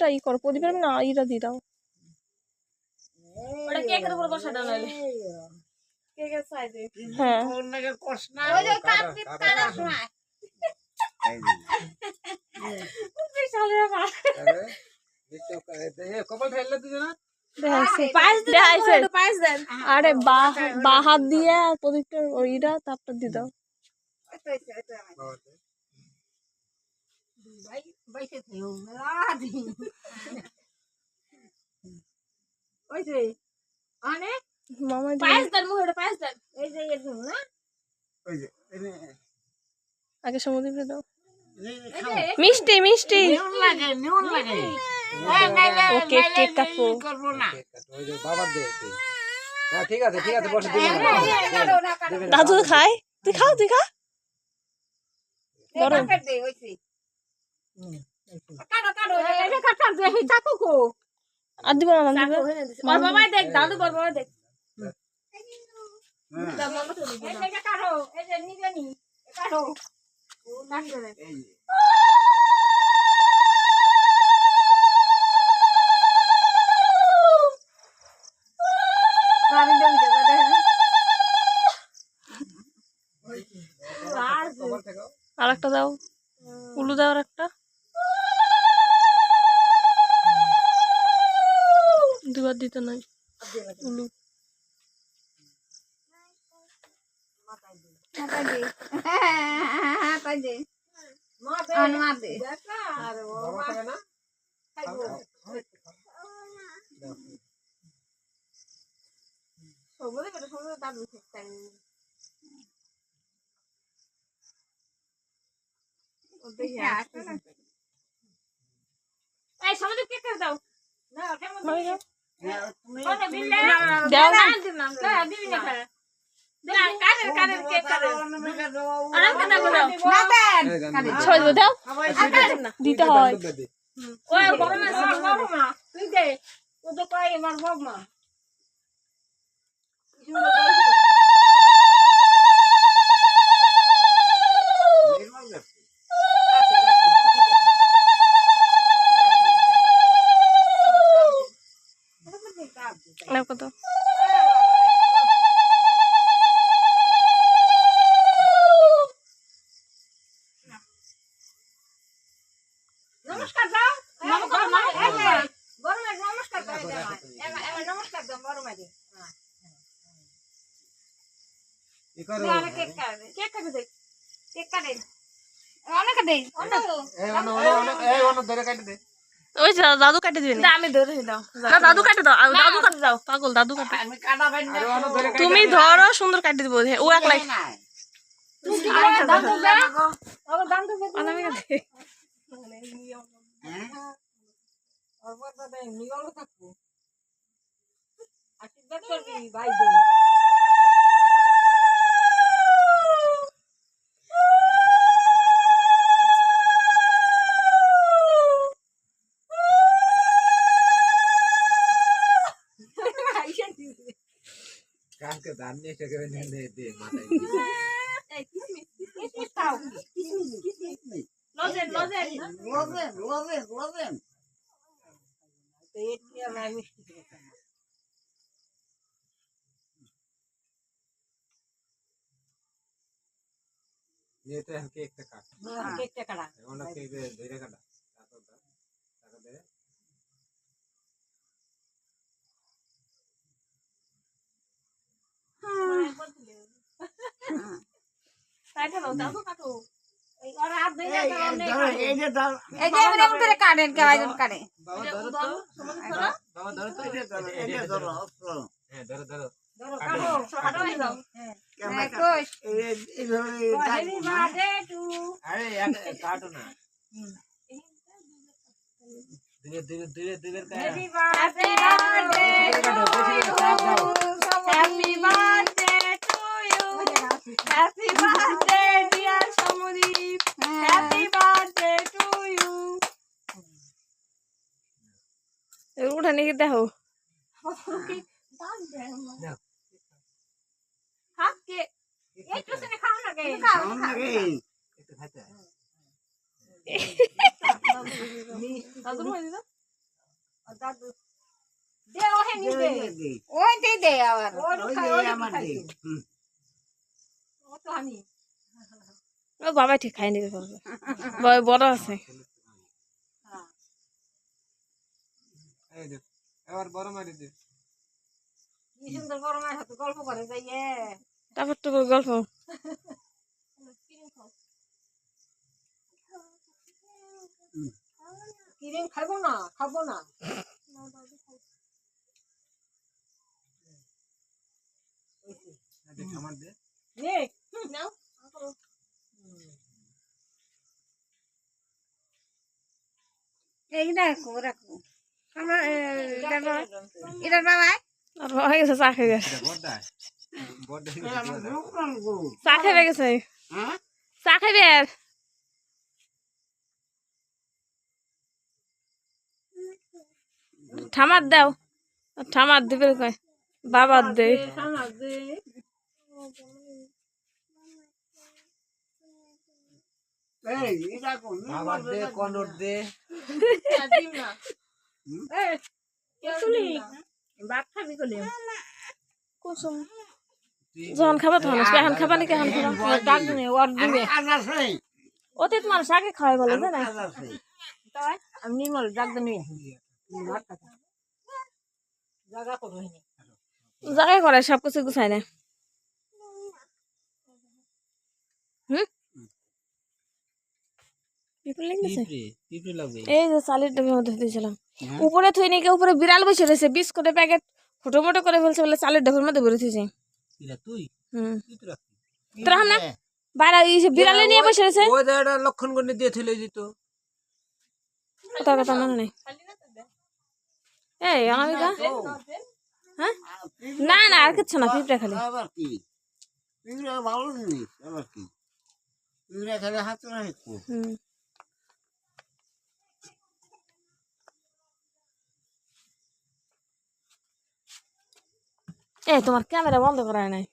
প্রদীপটা ই করো, প্রদীপের না ইটা দিয়ে দাও। ওটা কেকের উপর বসা দাও নালে কেকের সাইডে। হ্যাঁ ওই যে কাটতে কাটার সময় বিশালে মা কপাল ঠেললে দিছে না পায়েস দেন। আরে বা হাত দিয়ে প্রদীপটার ওইটা তাপটা দিয়ে দাও। মামা পায়েস দেন মুখে পায়েস দেন। এই যে এরকম না আগে সমুদ্রে দাও। মিষ্টি মিষ্টি নিউন লাগে ও কেক কেক কাটবো। করবো না। ওই যে বাবার দে হ্যাঁ ঠিক আছে বসে দিবেন দাদু খায়, তুই খা গরম। আর দিব না ওর বাবাই দেখ দাদু ওর বাবাই দেখ আর একটা দাও, উলু দাও আর একটা। দুবার দিতে নাই উলু। দাও দিতে হয়। তুই দে ও তো কয় আমার বাবা কত নমস্কার দাও গরমে নমস্কার দাও নমস্কার দাও গরমে দে ই করো কেক কাটে দে কেক কাটে অনেক দে এই অন্য ধরে কাটে দে ওই দাদু কাটে দিবেন। আমি ধরে দাও না দাদু কাটে দাও, দাদু কাটে দাও, পাগল দাদু কাটে। আমি কাটাবেন না তুমি ধরো সুন্দর কাটে দিব ও একলাই। তুই কি দাম তো দে ও দাম তো দে আমি কাটে ওর বাবা দে নিগল থাকবো আশীর্বাদ করবি ভাই দে কালকে ধান নিয়ে এসে করে নিয়ে দে মাথায় এই কিসমিস খাও কিসমিস লজেন তো এটি আমার মিষ্টি নিয়ে তো কেকটা কাট কেকটা কাটা ওনা কেক ধরে কাটা টাকা দে কাটো দাও কাটো এই আর হাত ধরে এই যে ধর এই যে এমন করে কাটেন কেমন কাটে বাবা ধরো তো বাবা ধরো তো এই যে ধরো হ্যাঁ ধরো ধরো কাটো কাটো দাও কেমন কোশ এই ধরে হ্যাপি বার্থডে টু আরে কাটো না দিবে কা happy birthday happy birthday to you happy birthday dear Samdeep happy birthday to you উঠে নাকি দেখো হাত কে একটু সনে খাও না কে কেমন লাগে একটু খাইতে দাদু মই দিদা আর দাদু দে ওহে নি দে দে ওইটাই দে আবার ওই যে আমার দে ও তো হানি ও বাবা ঠিক খাইনি বড় আছে এই দেখ এবার বড় মারি দে কি সুন্দর বড় মায়ের সাথে গল্প করে যাইয়ে তারপর তো গল্প কিরিম খাবো না দেখ আমার দে নে নাও এই রাখো আমার এটা বাবা আর হয়ে গেছে চা খেয়ে এটা বড়টা বড়টা চা খেয়ে গেছে হ্যাঁ চা খাইবে ঠামার দাও ঠামার দিবে কয় বাবার দে এই এটা কোন বাবার দে কনর দে ভাত খাবি কলি কুসুম যখন খাবা তখন এখন খাবা নাকি এখন খাবা ডাক দিনে ওর দিবে আনার সেই অতীত মানুষ আগে খাওয়াই বলে জানা আনার সেই আমি নির্মল ডাক দিনে জায়গা করো হইনি জায়গায় করে সবকিছু গুছাই না পিঁপড়ে লাগবে এই যে চালের ডাবের মধ্যে দিয়েছিলাম উপরে থুই নাকি উপরে বিড়াল বসে রয়েছে বিস্কুটের প্যাকেট ছোটো মোটো করে ফেলছে বলে চালের ডাবের মধ্যে ভরে থুইছে এটা তুই তোরা না বাইরে বিড়ালে নিয়ে বসে রয়েছে ওই দাঁড়া লক্ষণ গণে দিয়ে থইলে দিত তার কথা মনে নেই এই অনামিকা হ্যাঁ না না আর কিচ্ছু না পিঁপড়া খালি আবার কি পিঁপড়া ভালো জিনিস আবার কি পিঁপড়া খেলে হাত রাখবো এই তোমার ক্যামেরা বন্ধ করা নাই